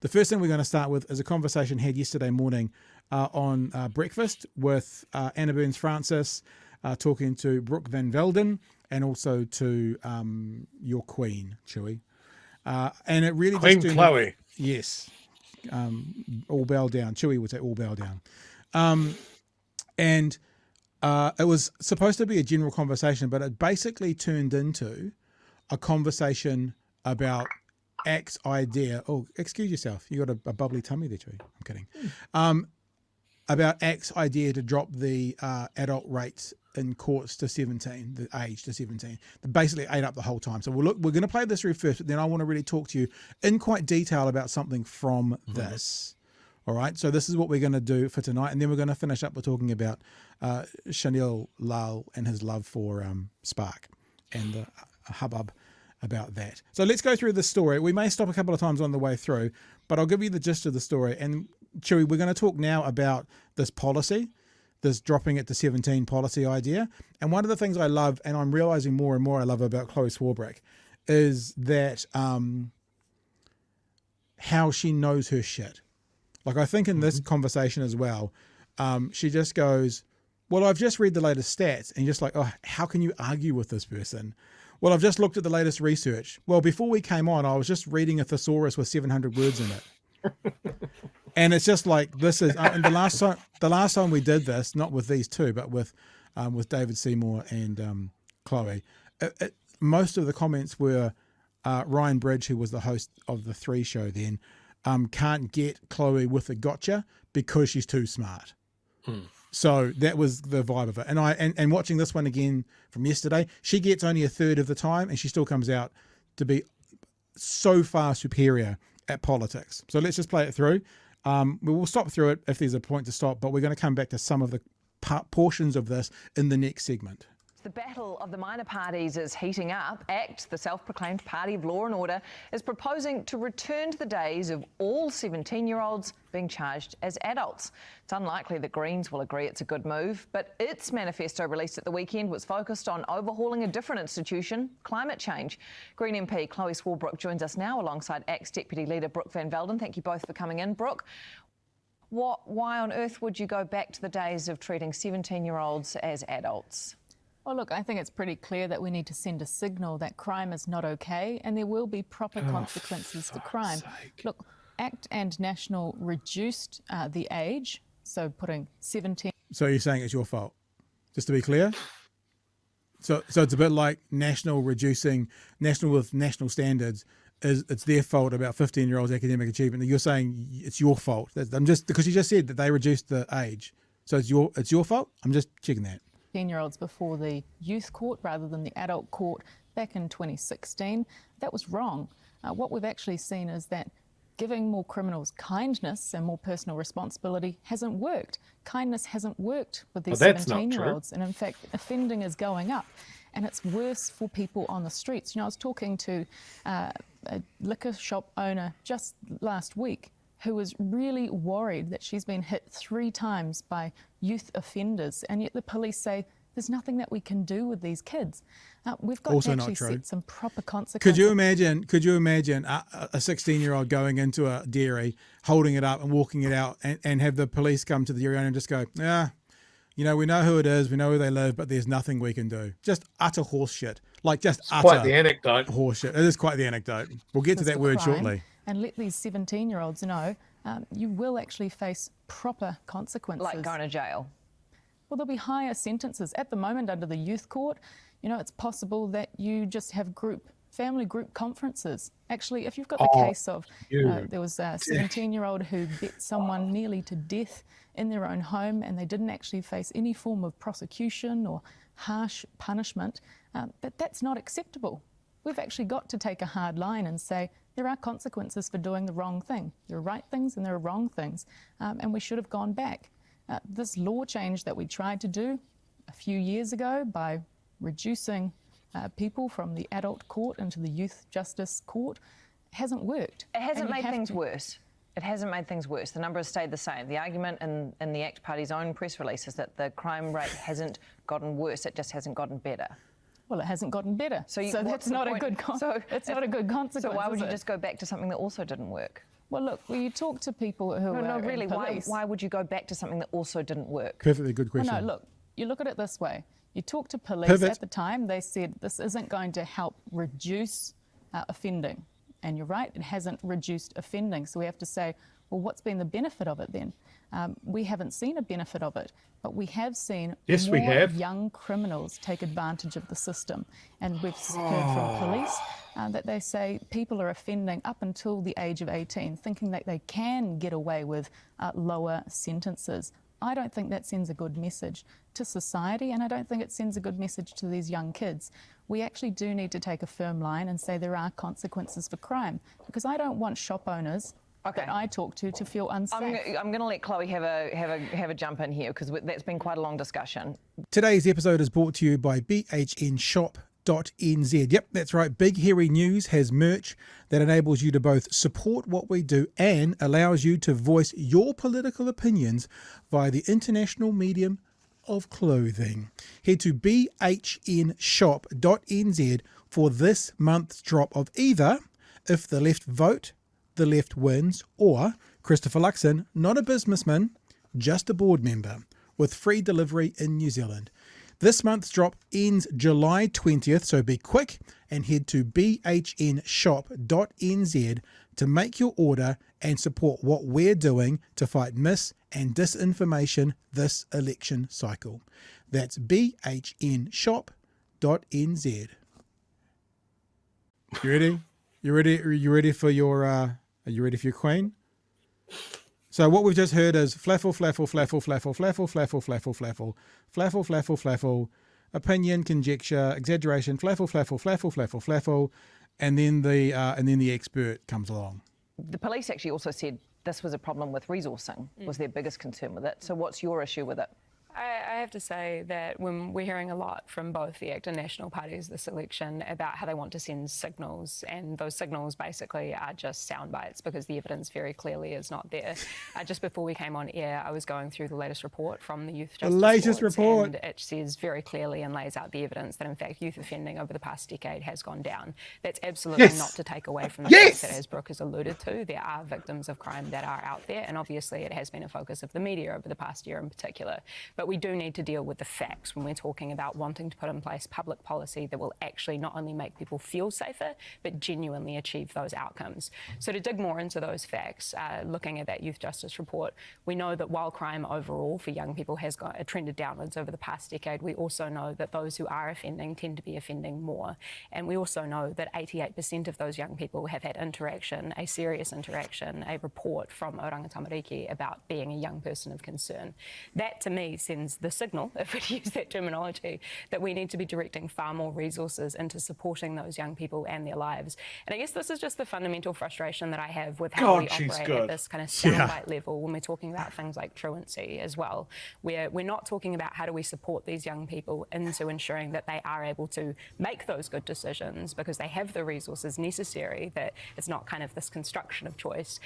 The first thing we're going to start with is a conversation had yesterday morning on breakfast with Anna Burns-Francis, talking to Brooke van Velden, and also to your queen, Chewy. And it really Queen Chloe. Yes. All bow down. Chewy would say all bow down. And it was supposed to be a general conversation, but it basically turned into a conversation about Act's idea. Oh, excuse yourself. You got a bubbly tummy there, Chewy. I'm kidding. About Act's idea to drop the adult rates in courts to 17, the age to 17. They basically ate up the whole time. So we're going to play this through first, but then I want to really talk to you in quite detail about something from this. All right, so this is what we're going to do for tonight, and then we're going to finish up with talking about Chanel Lal and his love for Spark and the hubbub about that. So let's go through the story. We may stop a couple of times on the way through, but I'll give you the gist of the story. And Chewy, we're going to talk now about this policy, this dropping it to 17 policy idea. And one of the things I love, and I'm realizing more and more I love about Chloe Swarbrick, is that how she knows her shit. Like, I think in this conversation as well, she just goes, well, I've just read the latest stats, and you're just like, oh, how can you argue with this person? Well, I've just looked at the latest research. Well, before we came on, I was just reading a thesaurus with 700 words in it. And it's just like, this is, and the last time we did this, not with these two, but with David Seymour and Chloe, most of the comments were Ryan Bridge, who was the host of the 3 show then, can't get Chloe with a gotcha because she's too smart. So that was the vibe of it. And watching this one again from yesterday, she gets only a third of the time and she still comes out to be so far superior at politics. So let's just play it through. We will stop through it if there's a point to stop, but we're going to come back to some of the portions of this in the next segment. The battle of the minor parties is heating up. ACT, the self-proclaimed party of law and order, is proposing to return to the days of all 17-year-olds being charged as adults. It's unlikely the Greens will agree it's a good move, but its manifesto released at the weekend was focused on overhauling a different institution, climate change. Green MP Chloe Swarbrick joins us now alongside ACT's Deputy Leader Brooke van Velden. Thank you both for coming in. Brooke, why on earth would you go back to the days of treating 17-year-olds as adults? Well, look, I think it's pretty clear that we need to send a signal that crime is not okay and there will be proper consequences to crime. Look, ACT and National reduced the age, so putting 17... So you're saying it's your fault, just to be clear? So it's a bit like National reducing, National with national standards, it's their fault about 15-year-olds' academic achievement. You're saying it's your fault. Because you just said that they reduced the age. So it's your fault? I'm just checking that. 10-year-olds before the youth court rather than the adult court back in 2016. That was wrong. What we've actually seen is that giving more criminals kindness and more personal responsibility hasn't worked. Kindness hasn't worked with these 17-year-olds, and in fact, offending is going up. And it's worse for people on the streets. You know, I was talking to a liquor shop owner just last week who was really worried that she's been hit 3 times by youth offenders, and yet the police say there's nothing that we can do with these kids. We've got also to actually set some proper consequences. Could you imagine a 16-year-old going into a dairy, holding it up and walking it out, and have the police come to the dairy owner and just go, you know, we know who it is, we know where they live, but there's nothing we can do. Just utter horse shit. Like, just it's utter quite the anecdote. Horse shit. It is quite the anecdote. We'll get to that word shortly. And let these 17-year-olds know you will actually face proper consequences. Like going to jail? Well, there'll be higher sentences. At the moment, under the youth court, you know, it's possible that you just have family group conferences. Actually, if you've got the case of, there was a 17-year-old who beat someone nearly to death in their own home and they didn't actually face any form of prosecution or harsh punishment, but that's not acceptable. We've actually got to take a hard line and say there are consequences for doing the wrong thing. There are right things and there are wrong things, and we should have gone back. This law change that we tried to do a few years ago by reducing people from the adult court into the youth justice court hasn't worked. It hasn't made things worse. It hasn't made things worse. The number has stayed the same. The argument in the ACT Party's own press release is that the crime rate hasn't gotten worse, it just hasn't gotten better. Well, it hasn't gotten better, so that's not a good consequence. So why would you just go back to something that also didn't work? Well, look, when you talk to people who are No, really, in police, why would you go back to something that also didn't work? Perfectly good question. Well, no, look, you look at it this way. You talk to police Pivot. at the time, they said this isn't going to help reduce offending. And you're right, it hasn't reduced offending. So we have to say, well, what's been the benefit of it then? We haven't seen a benefit of it, but we have seen more young criminals take advantage of the system. And we've heard from police that they say people are offending up until the age of 18, thinking that they can get away with lower sentences. I don't think that sends a good message to society, and I don't think it sends a good message to these young kids. We actually do need to take a firm line and say there are consequences for crime, because I don't want shop owners that I talk to feel unsafe. I'm going to let Chloe have a jump in here, because that's been quite a long discussion. Today's episode is brought to you by bhnshop.nz. Yep, that's right. Big Hairy News has merch that enables you to both support what we do and allows you to voice your political opinions via the international medium of clothing. Head to bhnshop.nz for this month's drop of either If the Left Vote, the Left Wins, or Christopher Luxon, not a businessman, just a board member, with free delivery in New Zealand. This month's drop ends July 20th, so be quick and head to bhnshop.nz to make your order and support what we're doing to fight mis- and disinformation this election cycle. That's bhnshop.nz. You ready? You ready for your are you ready for your queen? So what we've just heard is flaffle, flaffle, flaffle, flaffle, flaffle, flaffle, flaffle, flaffle, flaffle, flaffle, flaffle, opinion, conjecture, exaggeration, flaffle, flaffle, flaffle, flaffle, flaffle, and then the expert comes along. The police actually also said this was a problem with resourcing, was their biggest concern with it. So what's your issue with it? I have to say that when we're hearing a lot from both the ACT and National parties this election about how they want to send signals, and those signals basically are just sound bites because the evidence very clearly is not there. Just before we came on air, I was going through the latest report from the Youth Justice Report, and it says very clearly and lays out the evidence that in fact youth offending over the past decade has gone down. That's absolutely not to take away from the fact that, as Brooke has alluded to, there are victims of crime that are out there, and obviously it has been a focus of the media over the past year in particular. But we do need to deal with the facts when we're talking about wanting to put in place public policy that will actually not only make people feel safer, but genuinely achieve those outcomes. So to dig more into those facts, looking at that Youth Justice Report, we know that while crime overall for young people has trended downwards over the past decade, we also know that those who are offending tend to be offending more. And we also know that 88% of those young people have had interaction, a serious interaction, a report from Oranga Tamariki about being a young person of concern. That to me sends the signal, if we use that terminology, that we need to be directing far more resources into supporting those young people and their lives. And I guess this is just the fundamental frustration that I have with how we operate at this kind of soundbite level when we're talking about things like truancy as well, where we're not talking about how do we support these young people into ensuring that they are able to make those good decisions because they have the resources necessary, that it's not kind of this construction of choice,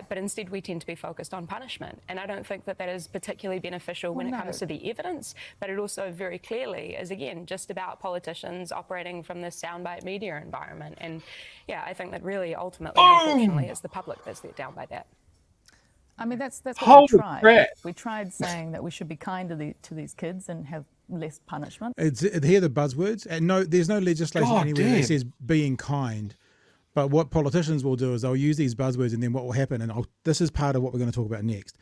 but instead we tend to be focused on punishment. And I don't think that that is particularly beneficial when it comes to the evidence, but it also very clearly is, again, just about politicians operating from this soundbite media environment. And yeah, I think that really ultimately, unfortunately, it's the public that's let down by that. I mean, that's what we tried. We tried saying that we should be kind to these kids and have less punishment. Hear the buzzwords, and no, there's no legislation anywhere that says being kind. But what politicians will do is they'll use these buzzwords, and then what will happen, and this is part of what we're going to talk about next.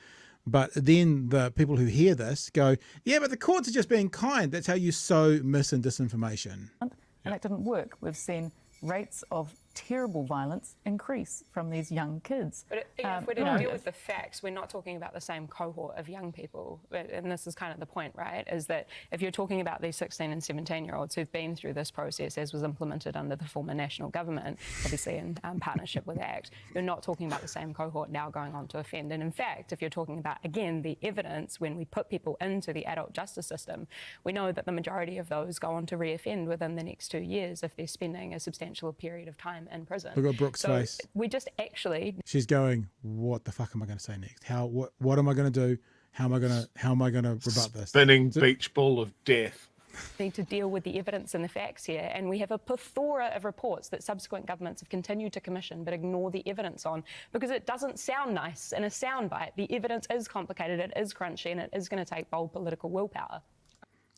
But then the people who hear this go, yeah, but the courts are just being kind. That's how you sow mis- and disinformation. And that didn't work. We've seen rates of terrible violence increase from these young kids. But if we're to deal with the facts, we're not talking about the same cohort of young people. And this is kind of the point, right, is that if you're talking about these 16 and 17-year-olds who've been through this process as was implemented under the former national government, obviously in partnership with ACT, you're not talking about the same cohort now going on to offend. And in fact, if you're talking about, again, the evidence when we put people into the adult justice system, we know that the majority of those go on to reoffend within the next 2 years if they're spending a substantial period of time in prison. Look at Brooke's face. We just actually... She's going, what the fuck am I going to say next? What am I going to do? How am I going to rebut this? Spinning beach ball of death. need to deal with the evidence and the facts here, and we have a plethora of reports that subsequent governments have continued to commission but ignore the evidence on, because it doesn't sound nice in a soundbite. The evidence is complicated, it is crunchy, and it is going to take bold political willpower.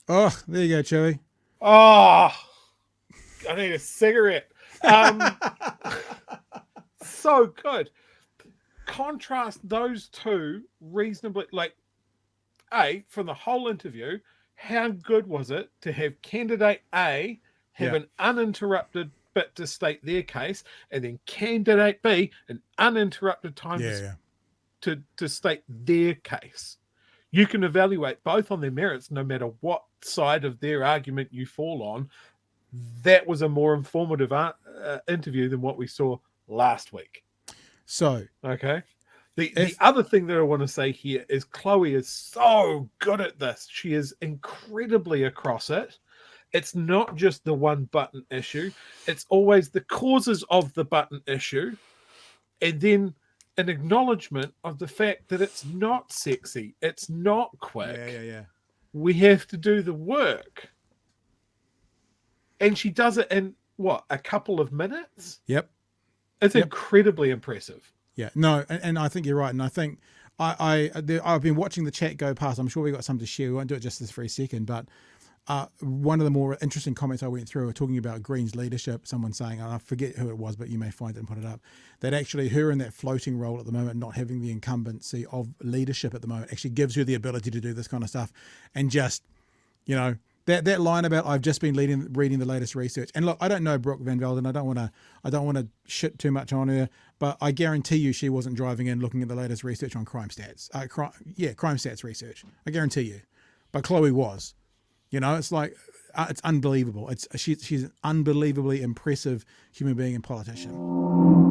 Oh, there you go, Chewy. Oh, I need a cigarette. So good. Contrast those two reasonably, from the whole interview, how good was it to have candidate A have an uninterrupted bit to state their case, and then candidate B an uninterrupted time to state their case? You can evaluate both on their merits no matter what side of their argument you fall on. That was a more informative interview than what we saw last week. So, okay. The other thing that I want to say here is Chloe is so good at this. She is incredibly across it. It's not just the one button issue. It's always the causes of the button issue. And then an acknowledgement of the fact that it's not sexy. It's not quick. Yeah. We have to do the work. And she does it in, a couple of minutes? Yep. It's incredibly impressive. Yeah, no, and I think you're right. And I think I've been watching the chat go past. I'm sure we got some to share. We won't do it just this very second. But one of the more interesting comments I went through were talking about Green's leadership. Someone saying, and I forget who it was, but you may find it and put it up, that actually her in that floating role at the moment, not having the incumbency of leadership at the moment, actually gives her the ability to do this kind of stuff. And just, that line about I've just been reading the latest research. And look, I don't know Brooke van Velden. I don't want to shit too much on her, but I guarantee you she wasn't driving in looking at the latest research on crime stats. Crime stats research. I guarantee you. But Chloe was. It's like it's unbelievable. She's an unbelievably impressive human being and politician.